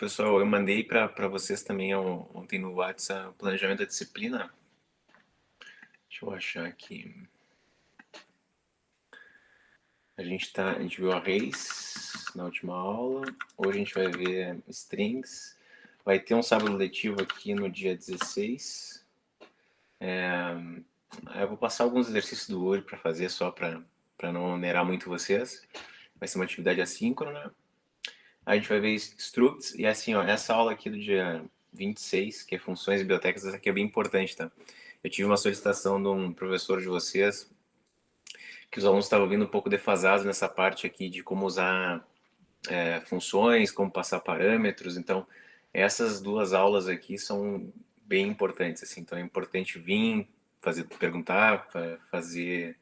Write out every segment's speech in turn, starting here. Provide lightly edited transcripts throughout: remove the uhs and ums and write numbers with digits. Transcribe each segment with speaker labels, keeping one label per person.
Speaker 1: pessoal, eu mandei para vocês também ontem no WhatsApp o planejamento da disciplina. Deixa eu achar aqui. A gente viu arrays na última aula. Hoje a gente vai ver strings. Vai ter um sábado letivo aqui no dia 16. Eu vou passar alguns exercícios do Word para fazer só para não onerar muito vocês. Vai ser uma atividade assíncrona. A gente vai ver structs e assim, ó, essa aula aqui do dia 26, que é funções e bibliotecas, essa aqui é bem importante, tá? Eu tive uma solicitação de um professor de vocês que os alunos estavam vindo um pouco defasados nessa parte aqui de como usar funções, como passar parâmetros. Então, essas duas aulas aqui são bem importantes, assim. Então, é importante vir, perguntar, fazer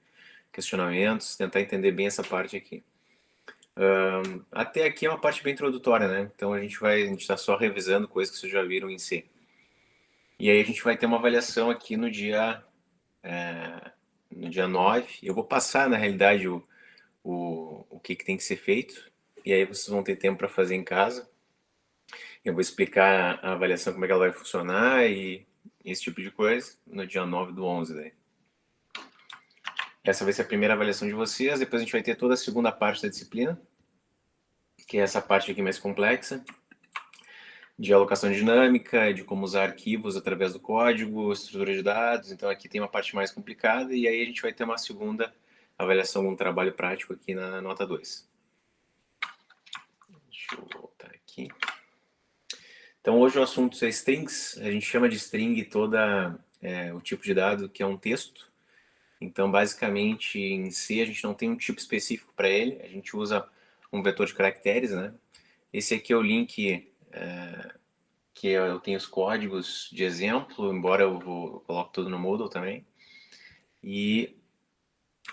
Speaker 1: questionamentos, tentar entender bem essa parte aqui. Até aqui é uma parte bem introdutória, né? Então a gente está só revisando coisas que vocês já viram em C. E aí a gente vai ter uma avaliação aqui no dia 9. Eu vou passar, na realidade, o que tem que ser feito. E aí vocês vão ter tempo para fazer em casa. Eu vou explicar a avaliação, como é que ela vai funcionar e esse tipo de coisa no dia 9 do 11 daí. Essa vai ser a primeira avaliação de vocês. Depois a gente vai ter toda a segunda parte da disciplina, que é essa parte aqui mais complexa, de alocação dinâmica, de como usar arquivos através do código, estrutura de dados. Então aqui tem uma parte mais complicada e aí a gente vai ter uma segunda avaliação com um trabalho prático aqui na nota 2. Deixa eu voltar aqui. Então hoje o assunto é strings. A gente chama de string o tipo de dado que é um texto. Então basicamente em C a gente não tem um tipo específico para ele. A gente usa um vetor de caracteres, né? Esse aqui é o link que eu tenho os códigos de exemplo, embora eu coloque tudo no Moodle também. E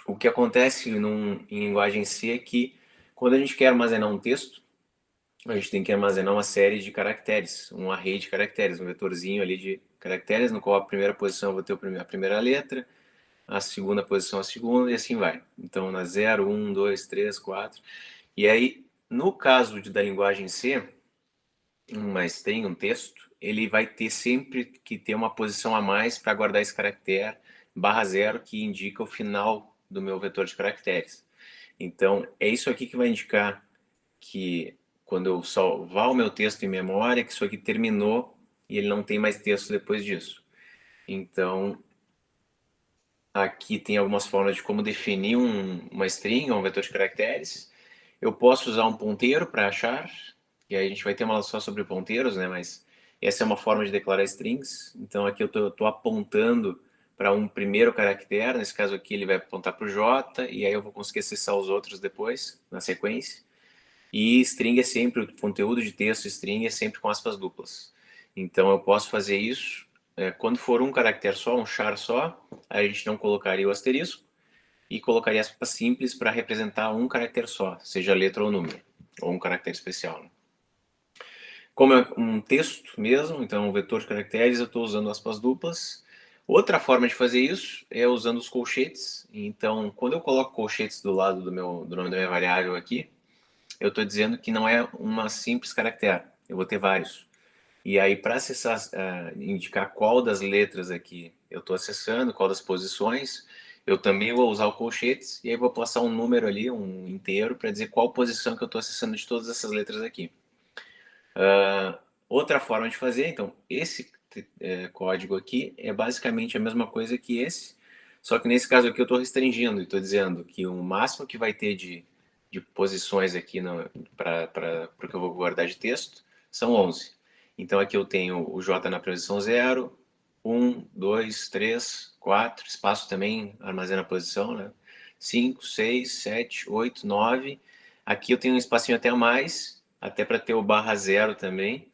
Speaker 1: o que acontece em linguagem C é que quando a gente quer armazenar um texto, a gente tem que armazenar uma série de caracteres, um array de caracteres, um vetorzinho ali de caracteres, no qual a primeira posição eu vou ter a primeira letra, a segunda posição a segunda e assim vai. Então na 0, 1, 2, 3, 4. E aí, no caso da linguagem C, mas tem um texto, ele vai ter sempre que ter uma posição a mais para guardar esse caractere /0 que indica o final do meu vetor de caracteres. Então, é isso aqui que vai indicar que quando eu salvar o meu texto em memória, que isso aqui terminou e ele não tem mais texto depois disso. Então, aqui tem algumas formas de como definir uma string, um vetor de caracteres. Eu posso usar um ponteiro para achar, e aí a gente vai ter uma aula só sobre ponteiros, né? Mas essa é uma forma de declarar strings. Então aqui eu tô apontando para um primeiro caractere, nesse caso aqui ele vai apontar para o J, e aí eu vou conseguir acessar os outros depois, na sequência. E string é sempre, o conteúdo de texto string é sempre com aspas duplas. Então eu posso fazer isso, quando for um caractere só, um char só, a gente não colocaria o asterisco, e colocaria aspas simples para representar um caractere só, seja letra ou número, ou um caractere especial. Né? Como é um texto mesmo, então um vetor de caracteres, eu estou usando aspas duplas. Outra forma de fazer isso é usando os colchetes. Então, quando eu coloco colchetes do lado do nome da minha variável aqui, eu estou dizendo que não é uma simples caractere, eu vou ter vários. E aí, para acessar, indicar qual das letras aqui eu estou acessando, qual das posições, eu também vou usar o colchetes e aí vou passar um número ali, um inteiro, para dizer qual posição que eu estou acessando de todas essas letras aqui. Outra forma de fazer, então, esse código aqui é basicamente a mesma coisa que esse, só que nesse caso aqui eu estou restringindo e estou dizendo que o máximo que vai ter de posições aqui para o que eu vou guardar de texto são 11. Então aqui eu tenho o J na posição 0, 1, 2, 3, 4, espaço também armazena a posição, né? 5, 6, 7, 8, 9. Aqui eu tenho um espacinho até a mais, até para ter o /0 também.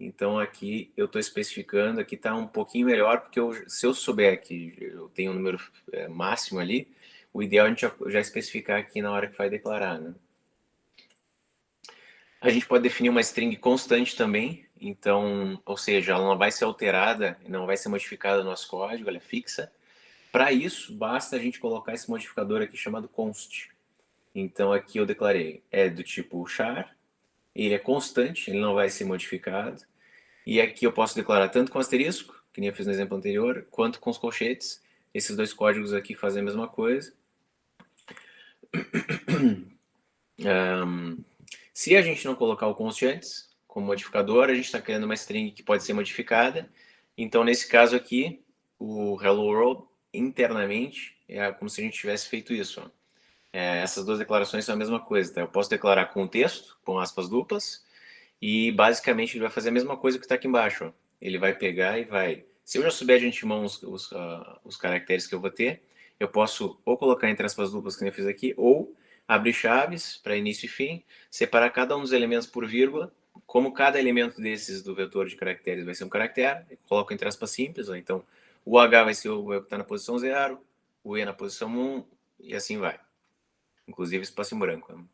Speaker 1: Então aqui eu estou especificando, aqui está um pouquinho melhor, porque se eu souber que eu tenho um número máximo ali, o ideal é a gente já especificar aqui na hora que vai declarar. Né? A gente pode definir uma string constante também, então, ou seja, ela não vai ser alterada, não vai ser modificada no nosso código, ela é fixa. Para isso, basta a gente colocar esse modificador aqui chamado const. Então aqui eu declarei, é do tipo char, ele é constante, ele não vai ser modificado. E aqui eu posso declarar tanto com asterisco, que nem eu fiz no exemplo anterior, quanto com os colchetes. Esses dois códigos aqui fazem a mesma coisa. Se a gente não colocar o constantes como modificador, a gente está criando uma string que pode ser modificada. Então, nesse caso aqui, o hello world internamente é como se a gente tivesse feito isso. Essas duas declarações são a mesma coisa. Tá? Eu posso declarar com o texto, com aspas duplas, e basicamente ele vai fazer a mesma coisa que está aqui embaixo. Ó. Ele vai pegar e vai. Se eu já souber de antemão os caracteres que eu vou ter, eu posso ou colocar entre aspas duplas, que eu fiz aqui, ou abrir chaves para início e fim, separar cada um dos elementos por vírgula. Como cada elemento desses do vetor de caracteres vai ser um caractere, eu coloco entre aspas simples. Ó. Então, o H vai ser o que está na posição 0, o E na posição 1, e assim vai. Inclusive espaço em branco. Né?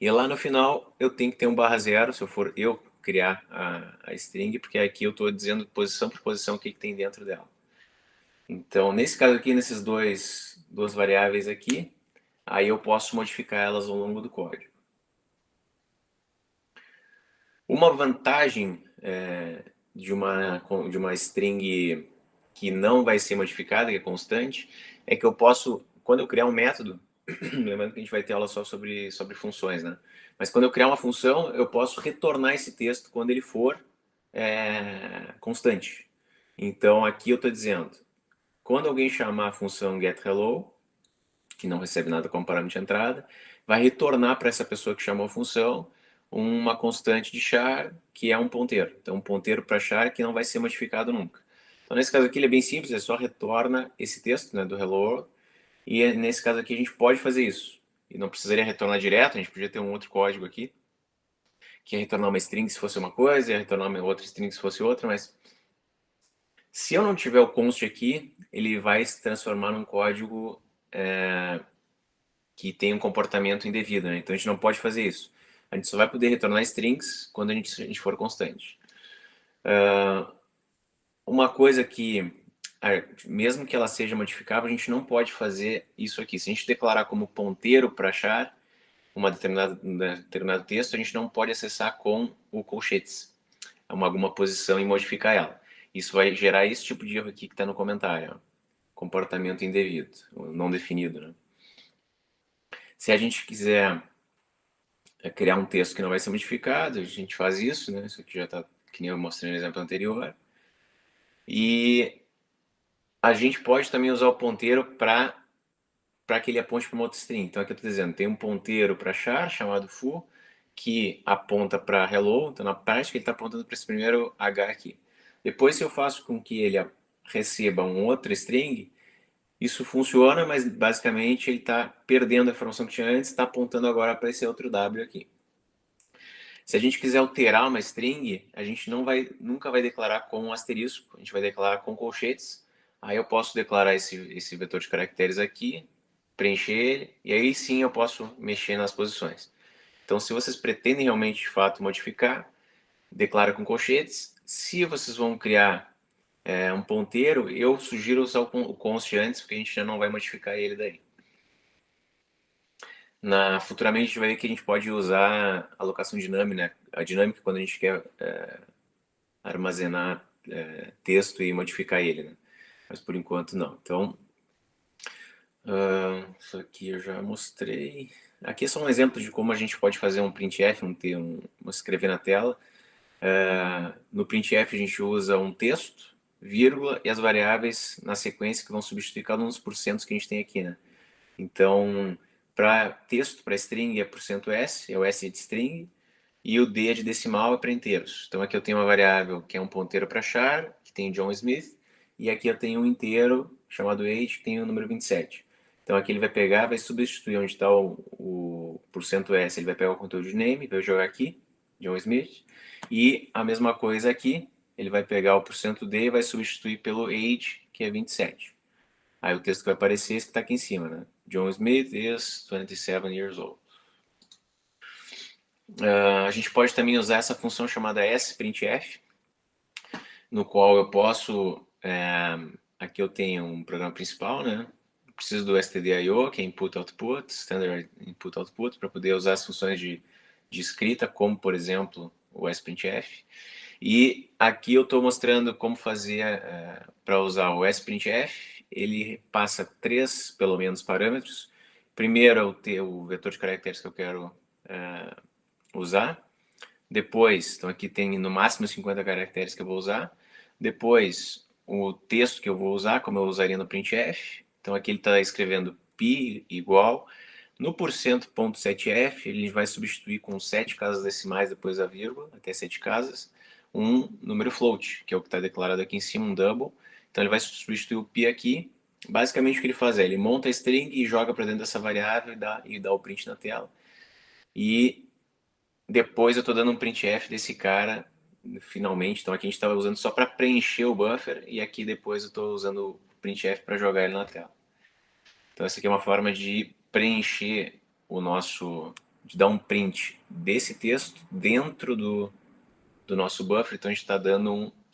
Speaker 1: E lá no final eu tenho que ter um barra zero, se eu for eu criar a string, porque aqui eu estou dizendo posição por posição o que tem dentro dela. Então, nesse caso aqui, nesses duas variáveis aqui, aí eu posso modificar elas ao longo do código. Uma vantagem de uma string que não vai ser modificada, que é constante, é que eu posso, quando eu criar um método, lembrando que a gente vai ter aula só sobre funções, né? Mas quando eu criar uma função, eu posso retornar esse texto quando ele for constante. Então, aqui eu estou dizendo, quando alguém chamar a função getHello, que não recebe nada como parâmetro de entrada, vai retornar para essa pessoa que chamou a função uma constante de char, que é um ponteiro. Então, um ponteiro para char que não vai ser modificado nunca. Então, nesse caso aqui, ele é bem simples, ele só retorna esse texto, né, do hello world, e nesse caso aqui a gente pode fazer isso. E não precisaria retornar direto, a gente podia ter um outro código aqui, que ia retornar uma string se fosse uma coisa, ia retornar uma outra string se fosse outra, mas se eu não tiver o const aqui, ele vai se transformar num código que tem um comportamento indevido, né? Então a gente não pode fazer isso. A gente só vai poder retornar strings quando a gente for constante. Uma coisa que, mesmo que ela seja modificável, a gente não pode fazer isso aqui. Se a gente declarar como ponteiro para achar um determinado texto, a gente não pode acessar com o colchetes, alguma posição e modificar ela. Isso vai gerar esse tipo de erro aqui que está no comentário. Ó. Comportamento indevido, não definido. Né? Se a gente quiser criar um texto que não vai ser modificado, a gente faz isso, né? Isso aqui já está, que nem eu mostrei no exemplo anterior. E a gente pode também usar o ponteiro para que ele aponte para uma outra string. Então aqui eu estou dizendo, tem um ponteiro para char, chamado foo, que aponta para hello, então na prática ele está apontando para esse primeiro H aqui. Depois se eu faço com que ele receba um outro string, isso funciona, mas basicamente ele está perdendo a informação que tinha antes, está apontando agora para esse outro W aqui. Se a gente quiser alterar uma string, a gente nunca vai declarar com um asterisco, a gente vai declarar com colchetes. Aí eu posso declarar esse vetor de caracteres aqui, preencher ele, e aí sim eu posso mexer nas posições. Então, se vocês pretendem realmente, de fato, modificar, declara com colchetes. Se vocês vão criar um ponteiro, eu sugiro usar o const antes, porque a gente já não vai modificar ele daí. Futuramente a gente vai ver que a gente pode usar alocação dinâmica, né? A dinâmica quando a gente quer armazenar texto e modificar ele, né? Mas por enquanto não. Então, isso aqui eu já mostrei. Aqui é só um exemplo de como a gente pode fazer um printf, escrever na tela. No printf a gente usa um texto, vírgula e as variáveis na sequência que vão substituir cada um dos porcentos que a gente tem aqui, né? Então, para texto, para string é %s, é o s de string, e o d é de decimal é para inteiros. Então aqui eu tenho uma variável que é um ponteiro para char, que tem John Smith, e aqui eu tenho um inteiro chamado age, que tem o número 27. Então aqui ele vai pegar, vai substituir onde está o %s, ele vai pegar o conteúdo de name, vai jogar aqui, John Smith, e a mesma coisa aqui, ele vai pegar o %d e vai substituir pelo age, que é 27. Aí o texto que vai aparecer é esse que está aqui em cima, né? John Smith is 27 years old. A gente pode também usar essa função chamada sprintf, no qual eu posso... aqui eu tenho um programa principal, né? Preciso do stdio, que é input-output, standard input-output, para poder usar as funções de de escrita, como, por exemplo, o sprintf. E aqui eu estou mostrando como fazer para usar o sprintf. Ele passa 3, pelo menos, parâmetros. Primeiro é o vetor de caracteres que eu quero usar. Depois, então aqui tem no máximo 50 caracteres que eu vou usar. Depois, o texto que eu vou usar, como eu usaria no printf. Então aqui ele está escrevendo pi igual. No %.7f, ele vai substituir com 7 casas decimais depois da vírgula, até 7 casas, um número float, que é o que está declarado aqui em cima, um double. Então ele vai substituir o pi aqui. Basicamente o que ele faz é, ele monta a string e joga para dentro dessa variável e dá o print na tela. E depois eu estou dando um printf desse cara, finalmente. Então aqui a gente estava usando só para preencher o buffer, e aqui depois eu estou usando o printf para jogar ele na tela. Então essa aqui é uma forma de preencher de dar um print desse texto dentro do nosso buffer. Então a gente está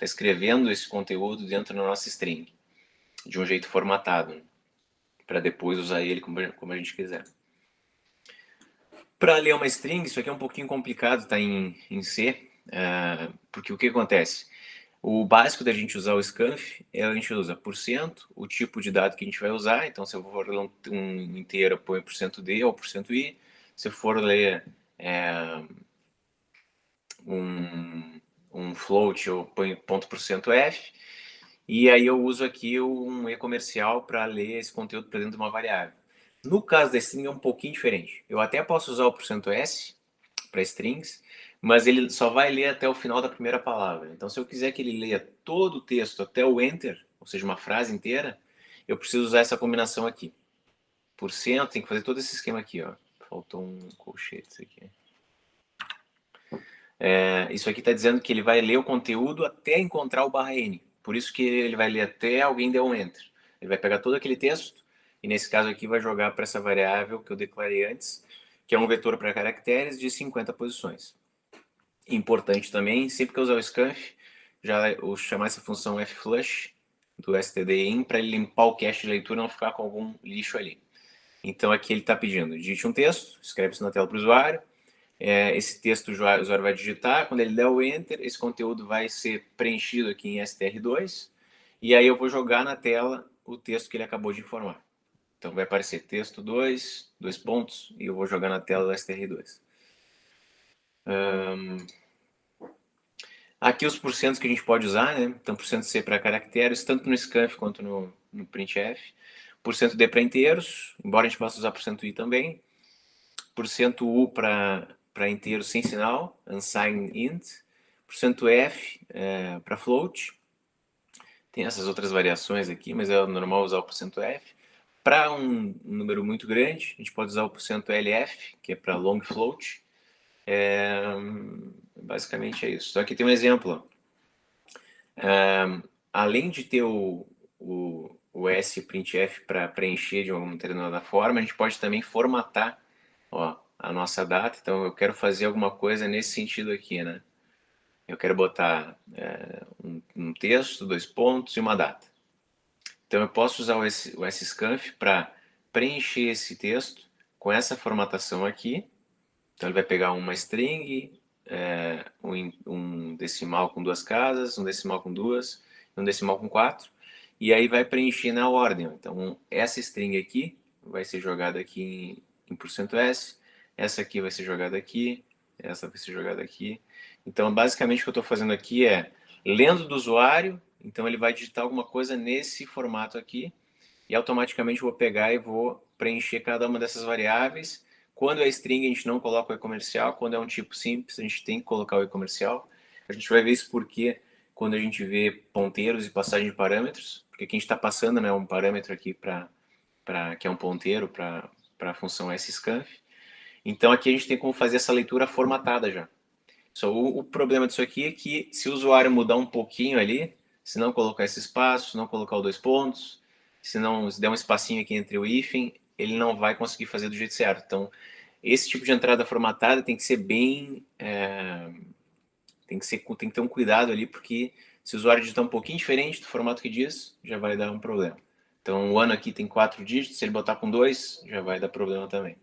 Speaker 1: escrevendo esse conteúdo dentro da nossa string, de um jeito formatado, para depois usar ele como a gente quiser. Para ler uma string, isso aqui é um pouquinho complicado, está em C, porque o que acontece? O básico da gente usar o scanf é a gente usa %, o tipo de dado que a gente vai usar. Então, se eu for ler um inteiro, eu ponho %d ou %i. Se eu for ler um float, eu ponho %f. E aí eu uso aqui um e-comercial para ler esse conteúdo para dentro de uma variável. No caso da string é um pouquinho diferente. Eu até posso usar o %s para strings, mas ele só vai ler até o final da primeira palavra. Então, se eu quiser que ele leia todo o texto até o enter, ou seja, uma frase inteira, eu preciso usar essa combinação aqui. %, tem que fazer todo esse esquema aqui, ó. Faltou um colchete aqui. Isso aqui está dizendo que ele vai ler o conteúdo até encontrar o /n. Por isso que ele vai ler até alguém der um enter. Ele vai pegar todo aquele texto e, nesse caso aqui, vai jogar para essa variável que eu declarei antes, que é um vetor para caracteres de 50 posições. Importante também, sempre que eu usar o scanf, já eu chamar essa função fflush do stdin para ele limpar o cache de leitura e não ficar com algum lixo ali. Então aqui ele está pedindo, digite um texto, escreve isso na tela para o usuário. Esse texto o usuário vai digitar, quando ele der o enter, esse conteúdo vai ser preenchido aqui em str2, e aí eu vou jogar na tela o texto que ele acabou de informar. Então vai aparecer texto 2, 2 pontos, e eu vou jogar na tela do str2. Aqui os porcentos que a gente pode usar, né? Então, %C para caracteres, tanto no scanf quanto no printf. %D para inteiros, embora a gente possa usar %i também. %U para inteiros sem sinal, unsigned int. %F para float. Tem essas outras variações aqui, mas é normal usar o %F. Para um número muito grande, a gente pode usar o %LF, que é para long float. Basicamente é isso. Só que tem um exemplo. Além de ter o sprintf para preencher de uma determinada forma, a gente pode também formatar, ó, a nossa data. Então eu quero fazer alguma coisa nesse sentido aqui, né? Eu quero botar um texto, 2 pontos e uma data. Então eu posso usar o scanf para preencher esse texto com essa formatação aqui. Então ele vai pegar uma string, um decimal com 2 casas, um decimal com 2, um decimal com 4, e aí vai preencher na ordem. Então essa string aqui vai ser jogada aqui em %s, essa aqui vai ser jogada aqui, essa vai ser jogada aqui. Então basicamente o que eu estou fazendo aqui é lendo do usuário. Então ele vai digitar alguma coisa nesse formato aqui, e automaticamente eu vou pegar e vou preencher cada uma dessas variáveis. Quando é string, a gente não coloca o e-comercial. Quando é um tipo simples, a gente tem que colocar o e-comercial. A gente vai ver isso porque quando a gente vê ponteiros e passagem de parâmetros, porque aqui a gente está passando, né, um parâmetro aqui que é um ponteiro para a função scanf. Então aqui a gente tem como fazer essa leitura formatada já. Só o problema disso aqui é que se o usuário mudar um pouquinho ali, se não colocar esse espaço, se não colocar os 2 pontos, se der um espacinho aqui entre o hífen, ele não vai conseguir fazer do jeito certo. Então, esse tipo de entrada formatada tem que ser bem... tem que ter um cuidado ali, porque se o usuário digitar um pouquinho diferente do formato que diz, já vai dar um problema. Então, o ano aqui tem 4 dígitos, se ele botar com 2, já vai dar problema também.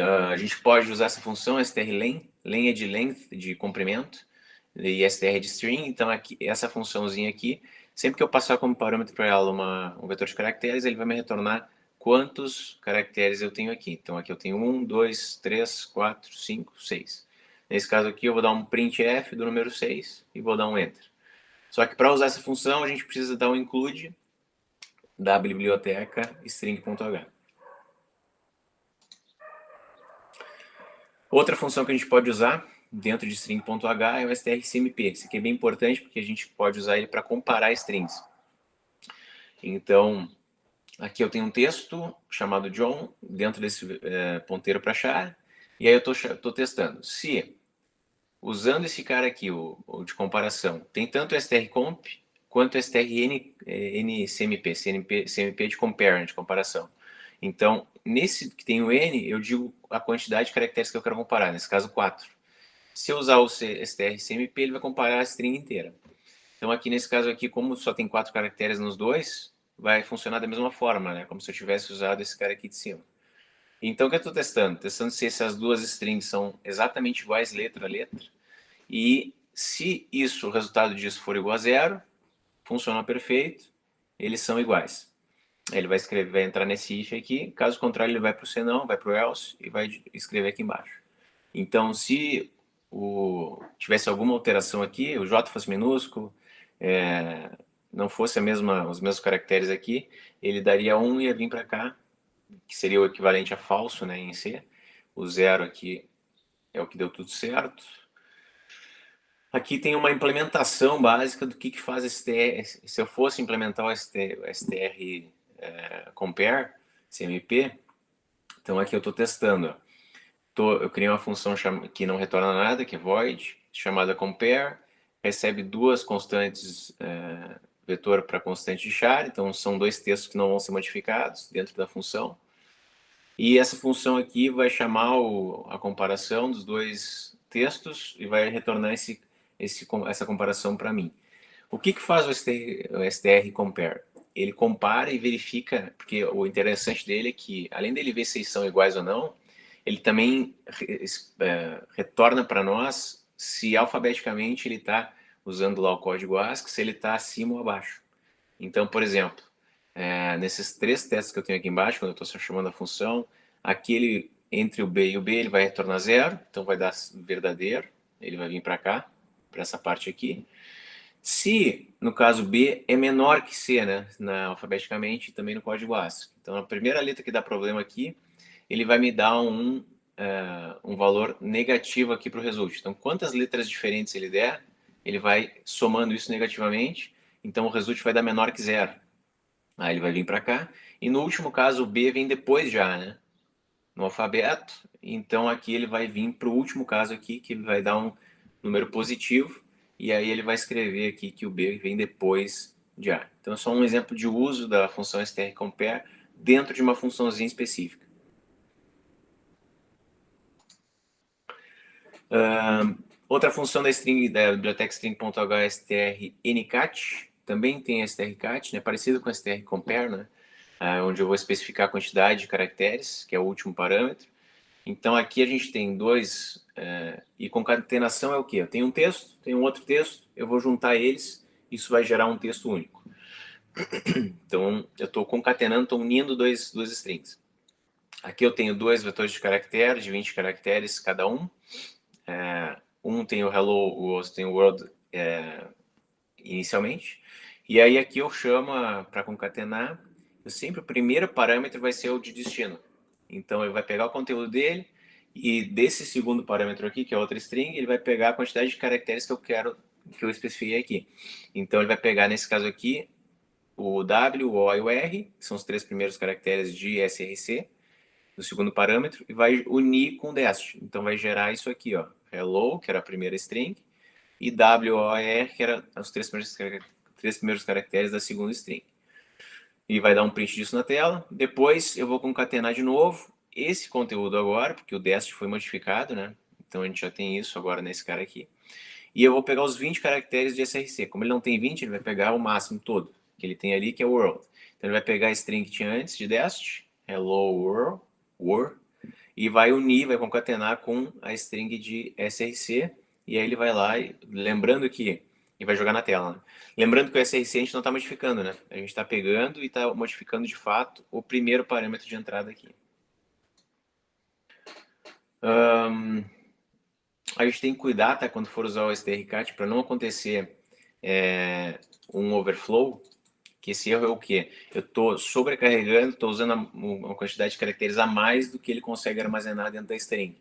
Speaker 1: A gente pode usar essa função strlen, len é de length, de comprimento, e str é de string, então aqui, essa funçãozinha aqui, sempre que eu passar como parâmetro para ela um vetor de caracteres, ele vai me retornar quantos caracteres eu tenho aqui. Então aqui eu tenho 1, 2, 3, 4, 5, 6. Nesse caso aqui eu vou dar um printf do número 6 e vou dar um enter. Só que para usar essa função a gente precisa dar um include da biblioteca string.h. Outra função que a gente pode usar dentro de string.h é o strcmp. Esse aqui é bem importante porque a gente pode usar ele para comparar strings. Então, aqui eu tenho um texto chamado John dentro desse ponteiro para char, e aí eu estou testando. Se, usando esse cara aqui, o de comparação, tem tanto strcomp quanto strncmp, CMP de compare, né, de comparação. Então, nesse que tem o n, eu digo a quantidade de caracteres que eu quero comparar, nesse caso 4. Se eu usar o strcmp, ele vai comparar a string inteira. Então, aqui nesse caso aqui, como só tem 4 caracteres nos dois, vai funcionar da mesma forma, né? Como se eu tivesse usado esse cara aqui de cima. Então, o que eu estou testando? Testando se essas duas strings são exatamente iguais letra a letra. E se isso, o resultado disso for igual a zero, funciona perfeito, eles são iguais. Ele vai escrever, vai entrar nesse if aqui, caso contrário ele vai para o senão, vai para o else e vai escrever aqui embaixo. Então, se tivesse alguma alteração aqui, o J fosse minúsculo, não fosse os mesmos caracteres aqui, ele daria 1 e ia vir para cá, que seria o equivalente a falso, né, em C. O 0 aqui é o que deu tudo certo. Aqui tem uma implementação básica do que faz STR. Se eu fosse implementar o STR compare, CMP, então aqui eu estou testando. Eu criei uma função que não retorna nada, que é void, chamada compare, recebe duas constantes vetor para constante de char, então são dois textos que não vão ser modificados dentro da função. E essa função aqui vai chamar a comparação dos dois textos e vai retornar essa comparação para mim. O que faz o STR compare? Ele compara e verifica, porque o interessante dele é que, além dele ver se eles são iguais ou não, ele também retorna para nós se alfabeticamente ele está usando lá o código ASCII, se ele está acima ou abaixo. Então, por exemplo, nesses três testes que eu tenho aqui embaixo, quando eu estou chamando a função, aquele entre o B e o B ele vai retornar zero, então vai dar verdadeiro, ele vai vir para cá, para essa parte aqui. Se, no caso, B é menor que C, né, alfabeticamente, também no código ASCII. Então, a primeira letra que dá problema aqui, ele vai me dar um valor negativo aqui para o result. Então, quantas letras diferentes ele der, ele vai somando isso negativamente, então o result vai dar menor que zero. Aí ele vai vir para cá. E no último caso, o B vem depois já, né, no alfabeto. Então, aqui ele vai vir para o último caso aqui, que vai dar um número positivo. E aí ele vai escrever aqui que o B vem depois de A. Então é só um exemplo de uso da função strCompare dentro de uma funçãozinha específica. Outra função da biblioteca string.h é strncat. Também tem strcat, né, parecido com strCompare, né, onde eu vou especificar a quantidade de caracteres, que é o último parâmetro. Então aqui a gente tem dois, e concatenação é o quê? Eu tenho um texto, tenho um outro texto, eu vou juntar eles, isso vai gerar um texto único. Então eu estou concatenando, estou unindo duas strings. Aqui eu tenho dois vetores de caracteres, de 20 caracteres cada um. Um tem o hello, o outro tem o world inicialmente. E aí aqui eu chamo para concatenar, sempre o primeiro parâmetro vai ser o de destino. Então ele vai pegar o conteúdo dele e desse segundo parâmetro aqui, que é outra string, ele vai pegar a quantidade de caracteres que eu especifiquei aqui. Então ele vai pegar nesse caso aqui o W, o O e o R, que são os três primeiros caracteres de src, do segundo parâmetro, e vai unir com dest. Então vai gerar isso aqui, ó, hello, que era a primeira string, e W, O e R, que eram os três primeiros caracteres da segunda string. E vai dar um print disso na tela. Depois eu vou concatenar de novo esse conteúdo agora, porque o dest foi modificado, né? Então a gente já tem isso agora nesse cara aqui. E eu vou pegar os 20 caracteres de src. Como ele não tem 20, ele vai pegar o máximo todo que ele tem ali, que é o world. Então ele vai pegar a string que tinha antes de dest, hello world, e vai unir, vai concatenar com a string de src, e aí ele vai lá, lembrando que, e vai jogar na tela, né? Lembrando que o src a gente não está modificando, né? A gente está pegando e está modificando de fato o primeiro parâmetro de entrada aqui. A gente tem que cuidar, tá, quando for usar o strcat, para não acontecer um overflow, que esse erro é o quê? Eu estou sobrecarregando, estou usando uma quantidade de caracteres a mais do que ele consegue armazenar dentro da string.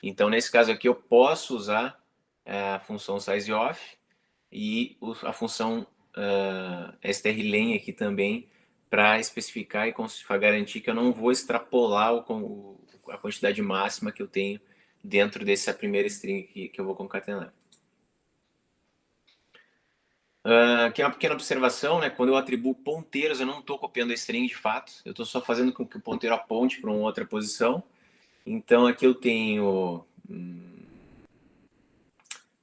Speaker 1: Então, nesse caso aqui, eu posso usar a função sizeOf e a função strlen aqui também, para especificar e garantir que eu não vou extrapolar a quantidade máxima que eu tenho dentro dessa primeira string que eu vou concatenar. Aqui é uma pequena observação, né? Quando eu atribuo ponteiros, eu não estou copiando a string de fato, eu estou só fazendo com que o ponteiro aponte para uma outra posição. Então aqui eu tenho...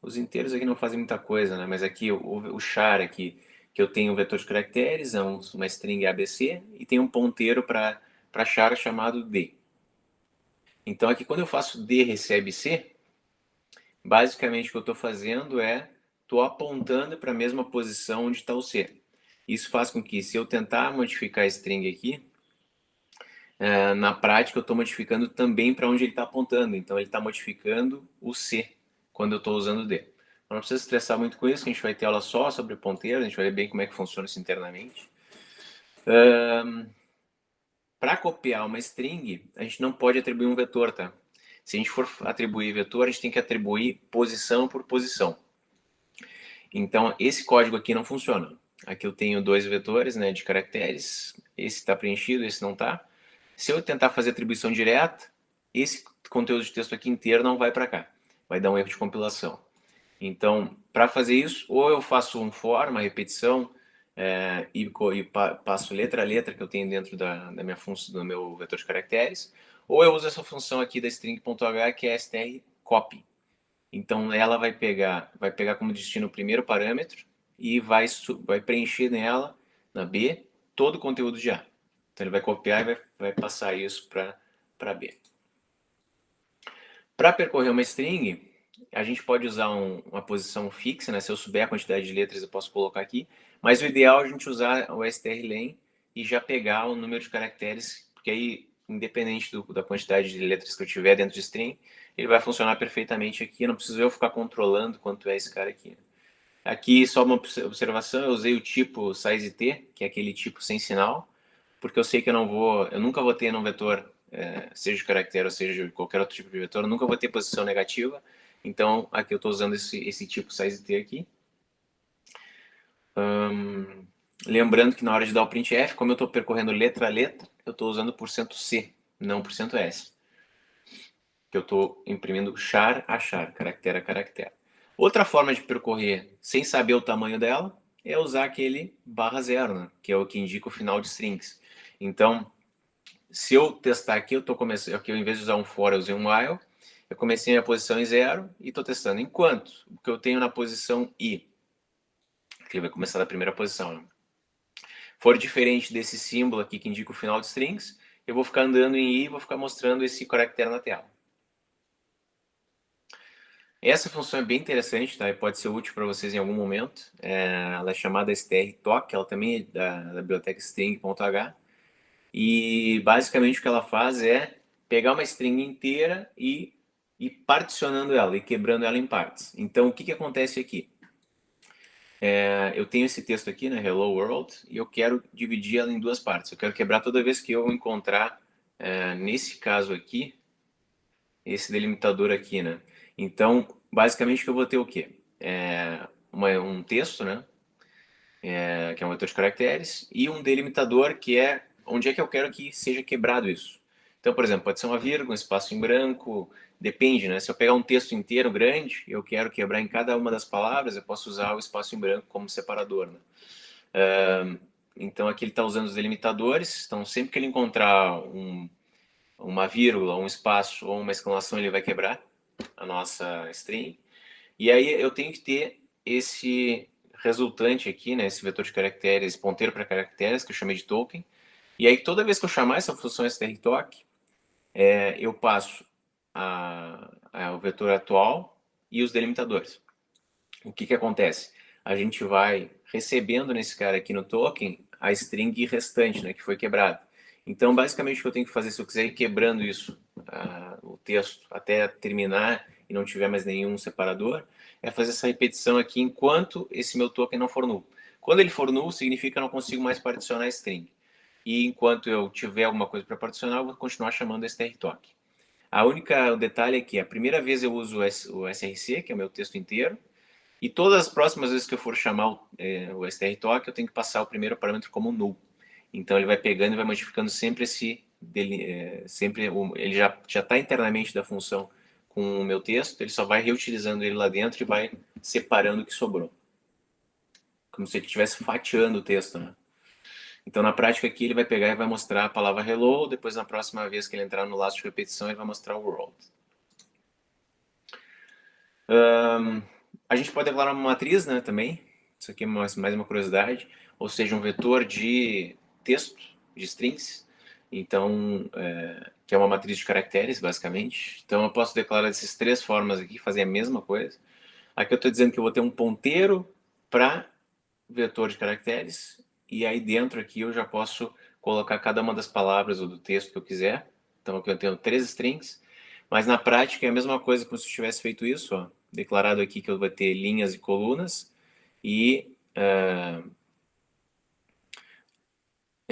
Speaker 1: os inteiros aqui não fazem muita coisa, né? Mas aqui o char aqui, que eu tenho um vetor de caracteres, é uma string ABC, e tem um ponteiro para char chamado D. Então aqui quando eu faço D recebe C, basicamente o que eu estou fazendo estou apontando para a mesma posição onde está o C. Isso faz com que, se eu tentar modificar a string aqui, na prática eu estou modificando também para onde ele está apontando. Então ele está modificando o C quando eu estou usando o D. Não precisa estressar muito com isso, que a gente vai ter aula só sobre ponteiro, a gente vai ver bem como é que funciona isso internamente. Para copiar uma string, a gente não pode atribuir um vetor, tá? Se a gente for atribuir vetor, a gente tem que atribuir posição por posição. Então, esse código aqui não funciona. Aqui eu tenho dois vetores, né, de caracteres. Esse está preenchido, esse não está. Se eu tentar fazer atribuição direta, esse conteúdo de texto aqui inteiro não vai para cá. Vai dar um erro de compilação. Então, para fazer isso, ou eu faço um for, uma repetição, e passo letra a letra que eu tenho dentro da minha função, do meu vetor de caracteres, ou eu uso essa função aqui da string.h, que é strcopy. Então, ela vai pegar como destino o primeiro parâmetro e vai preencher nela, na B, todo o conteúdo de A. Então, ele vai copiar e vai passar isso para B. Para percorrer uma string, a gente pode usar uma posição fixa, né? Se eu souber a quantidade de letras, eu posso colocar aqui. Mas o ideal é a gente usar o strlen e já pegar o número de caracteres, porque aí, independente da quantidade de letras que eu tiver dentro de string, ele vai funcionar perfeitamente aqui. Eu não preciso eu ficar controlando quanto é esse cara aqui. Aqui, só uma observação, eu usei o tipo sizeT, que é aquele tipo sem sinal, porque eu sei que eu nunca vou ter num vetor, seja de caractere ou seja de qualquer outro tipo de vetor, eu nunca vou ter posição negativa. Então, aqui eu estou usando esse tipo sizeT aqui. Lembrando que na hora de dar o printf, como eu estou percorrendo letra a letra, eu estou usando %C, não %S. Que eu estou imprimindo char a char, caractere a caractere. Outra forma de percorrer sem saber o tamanho dela é usar aquele /0, né? Que é o que indica o final de strings. Então, se eu testar aqui, eu estou começando, aqui, ao invés de usar um for, eu usei um while, eu comecei minha posição em 0 e estou testando. Enquanto o que eu tenho na posição i, que vai começar da primeira posição, né? For diferente desse símbolo aqui que indica o final de strings, eu vou ficar andando em i e vou ficar mostrando esse caractere na tela. Essa função é bem interessante, tá? E pode ser útil para vocês em algum momento. Ela é chamada strtoc, ela também é da biblioteca string.h. E basicamente o que ela faz é pegar uma string inteira e particionando ela, e quebrando ela em partes. Então o que acontece aqui? Eu tenho esse texto aqui, né, Hello World, e eu quero dividir ela em duas partes. Eu quero quebrar toda vez que eu encontrar, nesse caso aqui, esse delimitador aqui, né? Então, basicamente, que eu vou ter o quê? Um texto, né? Que é um vetor de caracteres, e um delimitador, que é onde é que eu quero que seja quebrado isso. Então, por exemplo, pode ser uma vírgula, um espaço em branco, depende, né? Se eu pegar um texto inteiro grande, eu quero quebrar em cada uma das palavras, eu posso usar o espaço em branco como separador, né? Então, aqui ele está usando os delimitadores, então sempre que ele encontrar uma vírgula, um espaço ou uma exclamação, ele vai quebrar a nossa string. E aí eu tenho que ter esse resultante aqui, né, esse vetor de caracteres, ponteiro para caracteres, que eu chamei de token. E aí toda vez que eu chamar essa função strtoc, eu passo o vetor atual e os delimitadores. O que acontece? A gente vai recebendo nesse cara aqui no token a string restante, né, que foi quebrada. Então, basicamente, o que eu tenho que fazer, se eu quiser ir quebrando isso, o texto, até terminar e não tiver mais nenhum separador, é fazer essa repetição aqui enquanto esse meu token não for null. Quando ele for null, significa que eu não consigo mais particionar a string. E enquanto eu tiver alguma coisa para particionar, eu vou continuar chamando esse strtoken. O detalhe é que a primeira vez eu uso o src, que é o meu texto inteiro, e todas as próximas vezes que eu for chamar o strtoken, eu tenho que passar o primeiro parâmetro como null. Então ele vai pegando e vai modificando sempre ele já está internamente da função com o meu texto, ele só vai reutilizando ele lá dentro e vai separando o que sobrou. Como se ele estivesse fatiando o texto, né? Então na prática aqui ele vai pegar e vai mostrar a palavra hello, depois na próxima vez que ele entrar no laço de repetição ele vai mostrar o world. A gente pode declarar uma matriz, né, também. Isso aqui é mais uma curiosidade. Ou seja, um vetor de texto, de strings. Então, que é uma matriz de caracteres, basicamente. Então, eu posso declarar dessas três formas aqui, fazer a mesma coisa. Aqui eu estou dizendo que eu vou ter um ponteiro para vetor de caracteres. E aí dentro aqui eu já posso colocar cada uma das palavras ou do texto que eu quiser. Então, aqui eu tenho 3 strings. Mas na prática é a mesma coisa como se eu tivesse feito isso, ó. Declarado aqui que eu vou ter linhas e colunas e é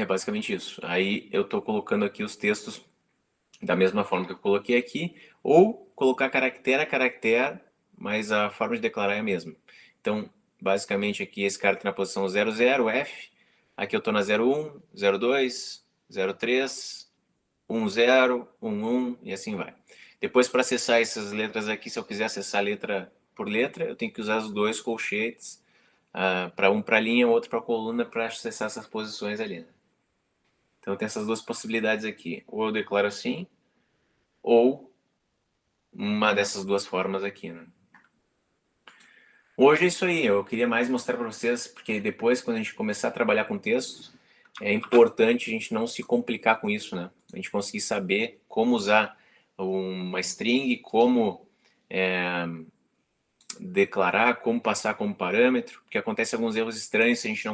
Speaker 1: basicamente isso. Aí eu estou colocando aqui os textos da mesma forma que eu coloquei aqui, ou colocar caractere a caractere, mas a forma de declarar é a mesma. Então, basicamente aqui esse cara está na posição 00, F, aqui eu estou na 01, 02, 03, 10, 11 e assim vai. Depois, para acessar essas letras aqui, se eu quiser acessar letra por letra, eu tenho que usar os dois colchetes, para um para linha, outro para coluna, para acessar essas posições ali, né? Então tem essas duas possibilidades aqui. Ou eu declaro assim, ou uma dessas duas formas aqui, né? Hoje é isso aí. Eu queria mais mostrar para vocês, porque depois, quando a gente começar a trabalhar com texto, é importante a gente não se complicar com isso, né? A gente conseguir saber como usar uma string, como declarar, como passar como parâmetro, porque acontece alguns erros estranhos se a gente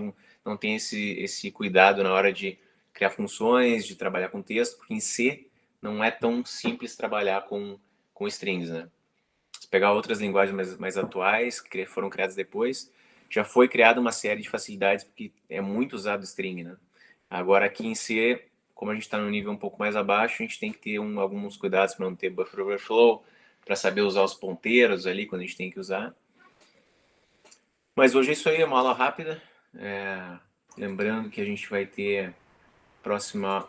Speaker 1: não tem esse cuidado na hora de criar funções, de trabalhar com texto, porque em C não é tão simples trabalhar com strings, né? Se pegar outras linguagens mais atuais, que foram criadas depois, já foi criada uma série de facilidades, porque é muito usado string, né? Agora aqui em C, como a gente está no nível um pouco mais abaixo, a gente tem que ter alguns cuidados para não ter buffer overflow, para saber usar os ponteiros ali quando a gente tem que usar. Mas hoje é isso aí, é uma aula rápida. Lembrando que a gente vai ter próxima...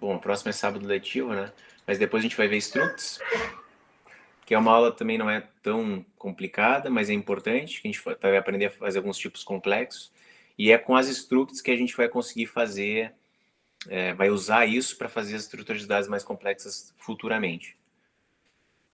Speaker 1: Bom, a próxima é sábado letivo, né? Mas depois a gente vai ver structs, que é uma aula também não é tão complicada, mas é importante, que a gente vai aprender a fazer alguns tipos complexos. E é com as structs que a gente vai conseguir fazer, vai usar isso para fazer as estruturas de dados mais complexas futuramente.